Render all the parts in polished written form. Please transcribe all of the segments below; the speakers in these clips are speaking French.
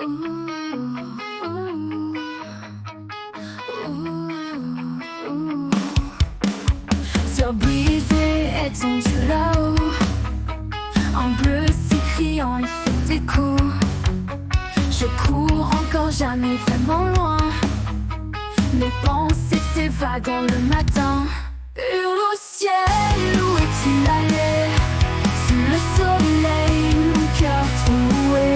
Sur brisé étendu là-haut, en bleu si criant il fait écho. Je cours encore jamais vraiment loin, mes pensées s'évadent le matin. Hurle au ciel, où es-tu allé? Sous le soleil, mon cœur troué.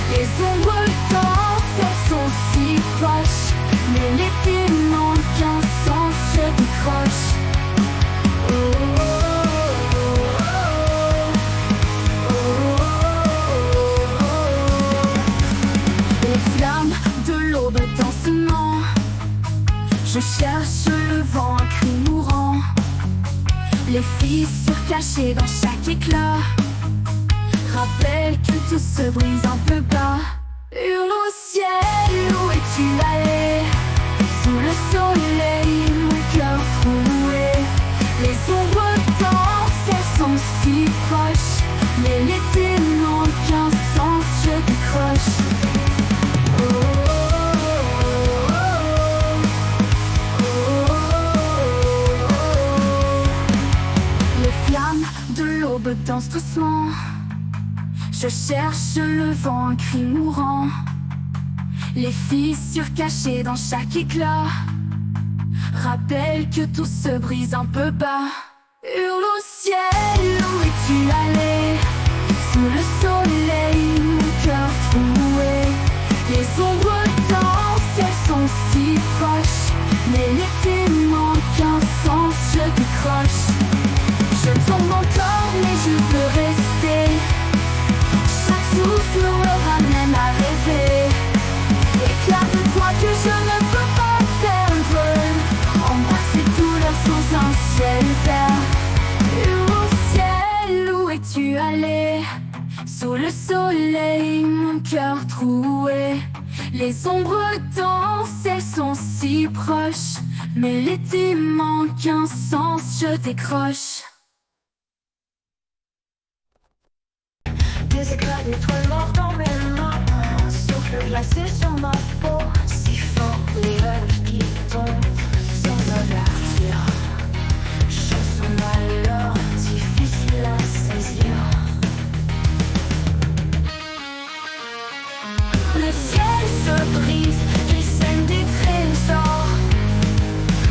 Les ombres dansent, elles sont si proches, mais l'été manque un sens, je décroche. Oh, oh, oh, oh, oh. Les flammes de l'aube dansement, je cherche le vent, un cri mourant. Les fissures cachées dans chaque éclat rappellent que tout se brise un peu bas. Hurle au ciel, où es-tu allé? Sous le soleil, mon cœur troué. Les ombres dansent, elles sont si proches, mais l'été manque un sens, je décroche. Oh, oh, oh, oh, oh, oh. Les flammes de l'aube dansent doucement, je cherche le vent, un cri mourant. Les fissures cachées dans chaque éclat rappellent que tout se brise un peu bas. Hurle au ciel, où es-tu allé? Sous le soleil, mon cœur troué. Les ombres dansent, elles sont si proches, mais l'été manque un sens, je décroche. Je tombe encore, mais je veux rester. Chaque souffle me ramène à rêver. Éclate-toi que je ne peux pas perdre. Embrasser douleur sous un ciel vert. Hurle au ciel, où es-tu allé? Sous le soleil, mon cœur troué. Les ombres dansent, elles sont si proches, mais l'été manque un sens, je décroche. Des éclats d'étoiles mortes dans mes mains, un souffle glacé sur ma peau, si fort les rêves qui tombent sans avertir. Chance au malheur, difficile à saisir. Le ciel se brise, il sème des trésors,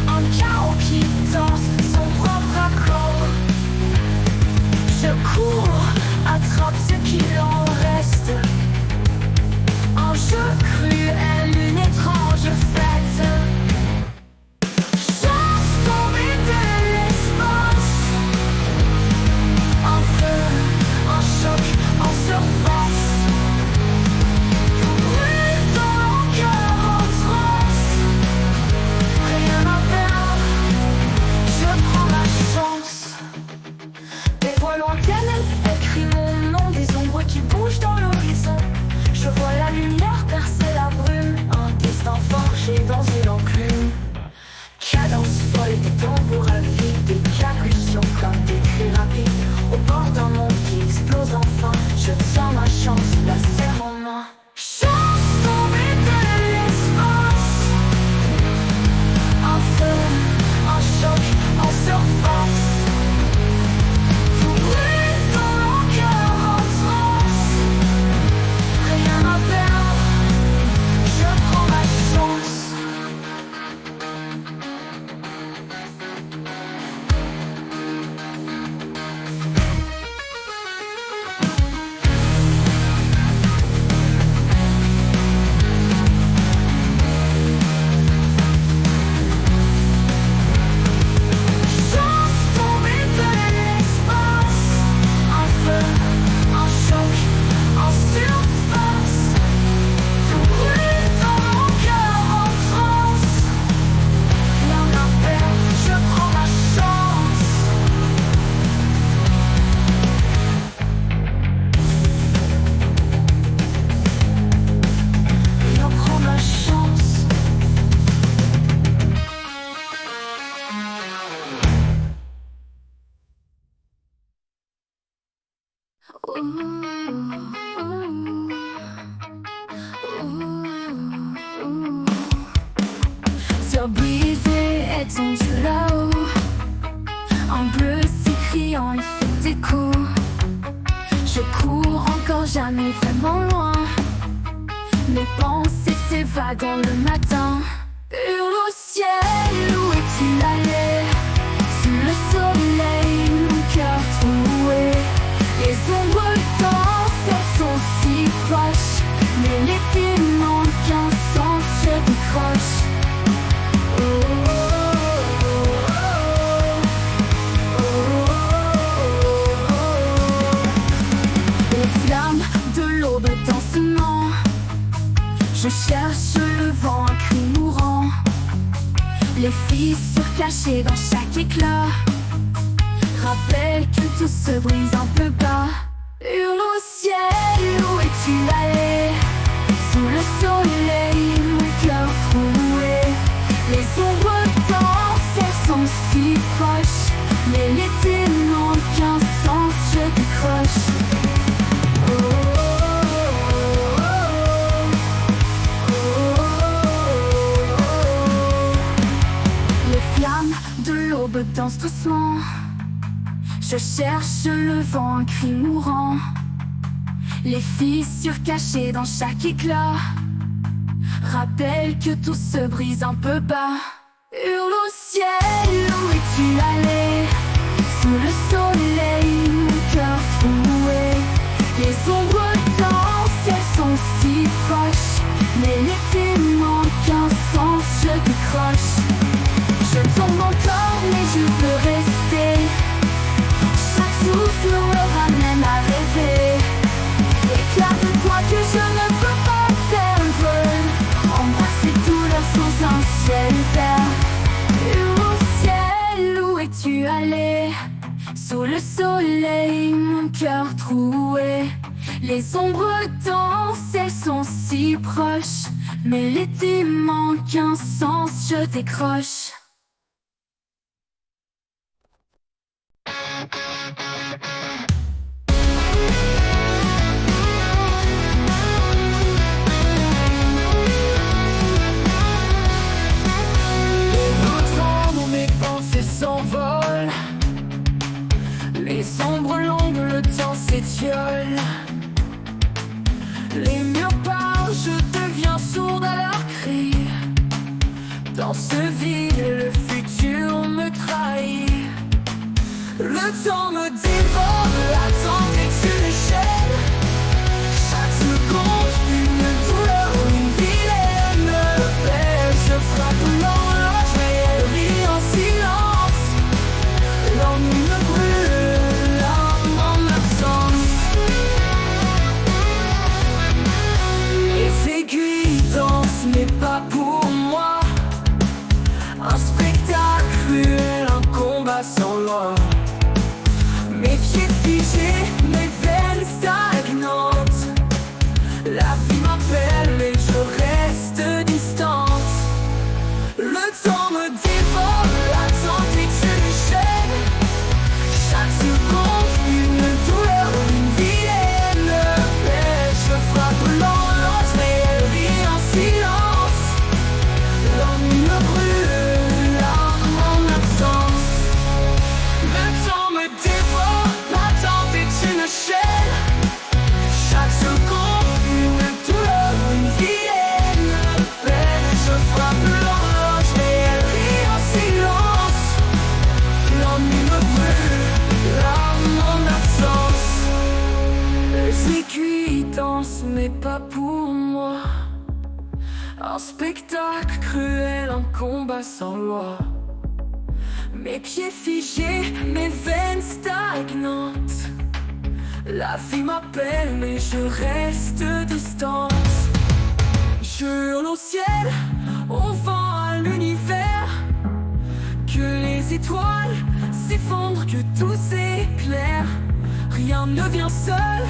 un chaos qui danse son propre accord. Je cours, attrape ce qu'il en reste. Un jeu cruel, une étrange fête. Chance tombée de l'espace. Un feu, un choc en surface. Tout brûle dans mon cœur en Sur brisé et tendu là-haut, en bleu si criant il fait écho. Je cours encore jamais vraiment loin, mes pensées s'évadent dans le matin. Hurle au ciel, où es-tu allé? Sous le soleil, mon cœur troué. Les ombres dansent, elles sont si proches, mais l'été manque un sens, je décroche. Oh, oh, oh, oh, oh. Les flammes de l'aube dansement, je cherche le vent, un cri mourant. Les fissures cachées dans chaque éclat rappellent que tout se brise un peu bas. Hurle au ciel, où es-tu allé? Sous le soleil, mon cœur troué. Les ombres dansent, elles sont si proches, mais l'été manque un sens, je décroche. Oh, oh, oh, oh, oh. Les flammes de l'aube dansent doucement, je cherche le vent, un cri mourant. Les fissures cachées dans chaque éclat rappellent que tout se brise un peu bas. Hurle au ciel, où es-tu allé? Sous le soleil, mon cœur troué. Les ombres dansent, elles sont si proches, mais l'été manque un sens, je décroche. Je tombe encore, mais je veux rester. Chaque souffle me ramène à rêver. Éclate-toi que je ne peux pas perdre. Embrasser douleur sous un ciel vert. Hurle au ciel, où es-tu allé? Sous le soleil, mon cœur troué. Les ombres dansent, elles sont si proches, mais l'été manque un sens, je décroche. S'envole, les ombres longues, le temps s'étiole. Les murs parlent, je deviens sourde à leurs cris. Dans ce vide, le futur me trahit. Le temps me dévore, l'attente est une échelle. Chaque seconde, une douleur, une vilaine paix. Je frappe l'horloge, mais elle rit en silence. L'ennui me brûle, l'âme en absence. Les aiguilles dansent, mais pas pour moi. Un spectacle cruel, un combat sans loi. Mes pieds figés, mes veines stagnantes. La vie m'appelle et je reste distante. Le temps me dévore, l'attente est une chaîne. Chaque seconde, une douleur, une vilaine paix. Je frappe l'horloge, mais elle rit en silence. L'ennui me brûle, l'âme en absence. Le temps me dévore, l'attente est une chaîne. Chaque seconde, une douleur, une vilaine paix. Je frappe l'horloge, mais elle rit en silence. L'ennui me brûle, l'âme en absence. Les aiguilles dansent, mais pas pour moi. Un spectacle cruel, un combat sans loi. Mes pieds figés, mes veines stagnantes. La vie m'appelle, mais je reste distante. Je hurle au ciel, au vent, à l'univers. Que les étoiles s'effondrent, que tout s'éclaire. Rien ne vient seul,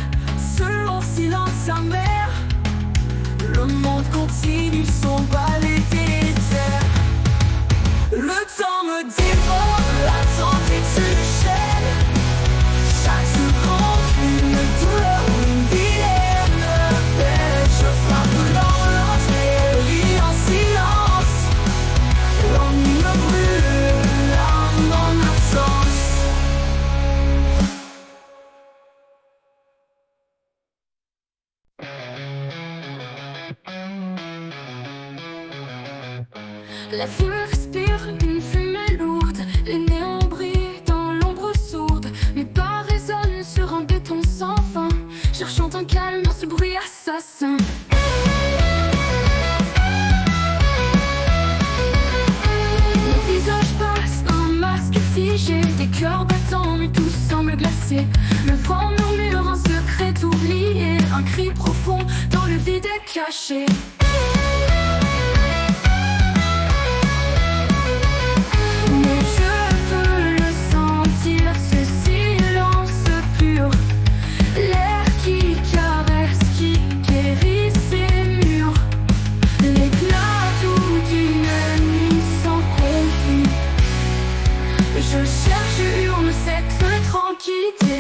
selon silence amer. Le monde continue son balai délétère. Le temps me dévore, l'attente est une chaîne. Chaque seconde, une douleur, une vilaine paix. Je frappe l'envers. La ville respire une fumée lourde, les néons brillent dans l'ombre sourde. Mes pas résonnent sur un béton sans fin, cherchant un calme dans ce bruit assassin. Le visage passe un masque figé, des cœurs battants mais tout semble glacé. Le vent murmure un secret oublié, un cri profond dans le vide caché. Mais je veux le sentir, ce silence pur, l'air qui caresse, qui guérit ces murs, l'éclat doux d'une nuit sans conflit. Je cherche, hurle cette tranquillité.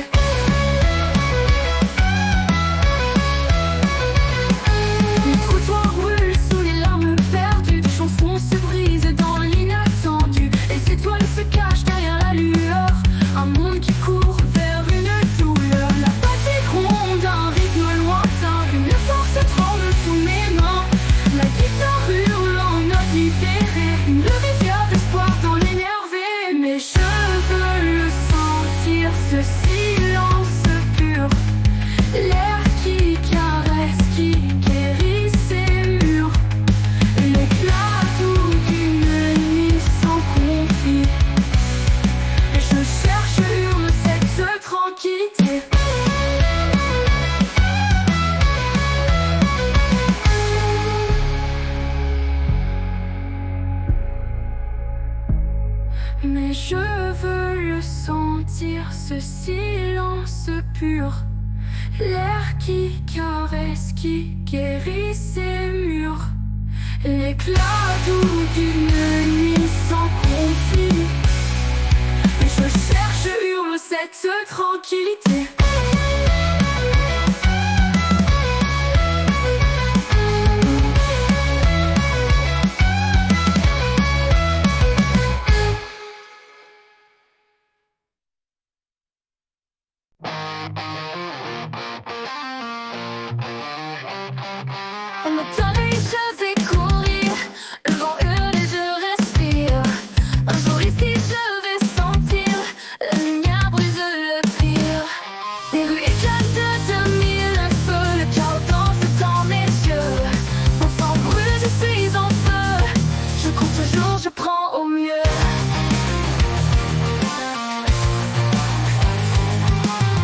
Les trottoirs brûlent sous les larmes perdues, des chansons se brisent dans l'inattendu. Les étoiles se cachent derrière la lueur, un monde qui court vers une douleur. La fatigue gronde, un rythme lointain, une force tremble sous mes mains. La guitare hurle en notes libérées, une rivière d'espoir dans l'énervé. Mais je veux le sentir, ce silence pur, l'air qui caresse, qui guérit ces murs, l'éclat doux d'une nuit sans conflit. Je cherche, hurle cette tranquillité. Mais je veux le sentir, ce silence pur, l'air qui caresse, qui guérit ces murs, l'éclat doux d'une nuit sans conflit. Je cherche, hurle cette tranquillité. Elle me donne et je vais courir, le vent hurle et je respire. Un jour ici je vais sentir la lumière brise le pire. Les rues éclatent de mille feux, le chaos danse dans mes yeux. Mon sang brûle, je suis en feu, je compte toujours, je prends au mieux.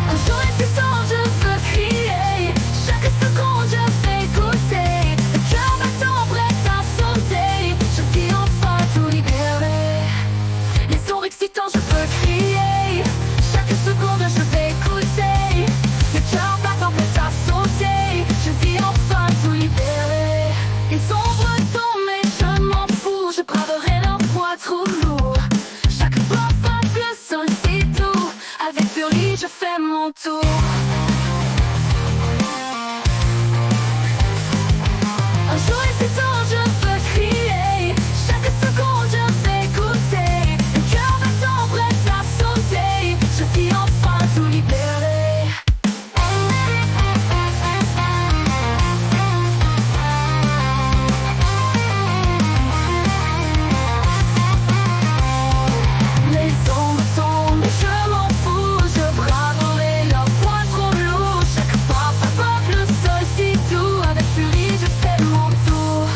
Un jour insistant, je veux crier, chaque seconde je vais goûter. Le cœur battant prêt à sauter, je vis enfin tout libéré. Les sons excitants, je peux crier, chaque seconde je vais goûter. Le cœur battant prêt à sauter, je vis enfin tout libéré. Les ombres tombent mais je m'en fous, je braverai leur poids trop lourd. Chaque pas frappe le sol, c'est tout, avec furie je fais mon tour. Un jour insistant, je veux crier, chaque seconde je vais goûter. Le cœur battant prêt à sauter, je vis enfin tout libéré. Les ombres tombent, je m'en fous, je braverai leur poids trop lourd. Chaque pas frappe le sol, si doux, avec furie je fais mon tour.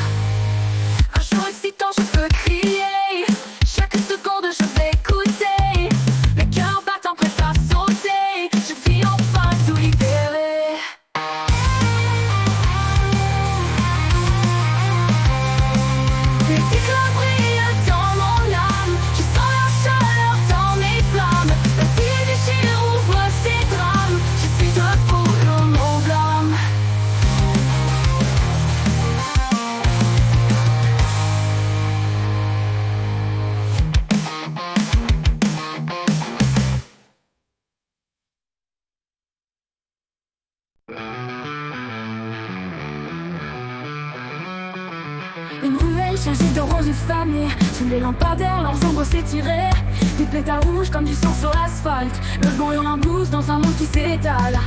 Un jour excitant, je peux crier, chaque seconde je vais goûter. Le cœur battant prêt à sauter, je vis enfin tout libéré. Les éclats brillent dans mon âme, je sens la chaleur dans mes flammes. La vie déchire, ouvre ses drames, je suis debout dans mon blâme. Une ruelle chargée de roses fanées, sous les lampadaires, leurs ombres s'étiraient. Des pétales rouges comme du sang sur l'asphalte, le vent hurle en blues dans un monde qui s'étale.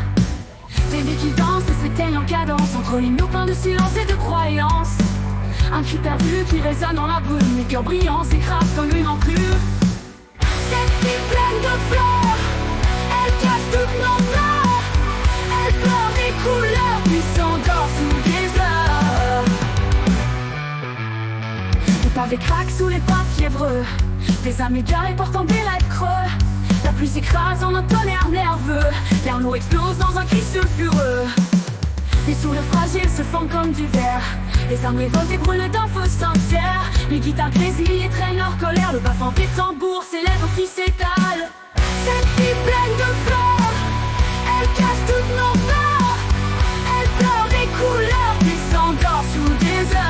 Des vies qui dansent et s'éteignent en cadence, entre les murs pleins de silence et de croyance. Un cri perdu qui résonne dans la brume. Les cœurs brillants s'écrasent comme une enclume. Cette fille pleine de fleurs, elle cache toutes nos peurs. Elle pleure des couleurs, puis s'endort sous des heures. Les pavés craquent sous les pas fiévreux. Des âmes égarées portant des rêves creux. La pluie s'écrase en un tonnerre nerveux. L'air lourd explose dans un cri sulfureux. Les sourires fragiles se font comme du verre. Les armes révoltées brûlent d'un feu sincère. Les guitares grésillent et traînent leur colère. Le battement des tambours s'élève qui s'étale. Cette fille pleine de fleurs, elle cache toutes nos peurs. Elle pleure des couleurs, puis s'endort sous des heures.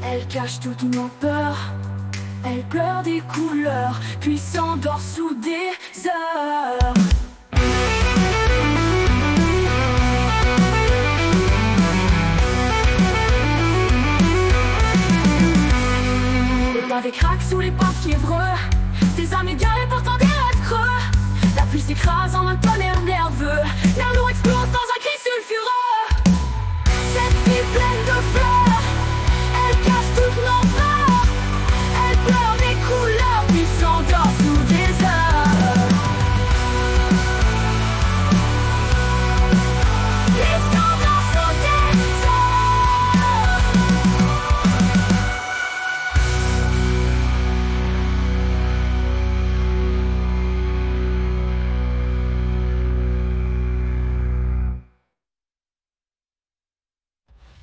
Elle cache toutes nos peurs. Elle pleure des couleurs, puis s'endort sous des heures. Les pavés craquent sous les pas fiévreux. Des âmes égarées portant des rêves creux. La pluie s'écrase en un tonnerre nerveux. L'air lourd explose dans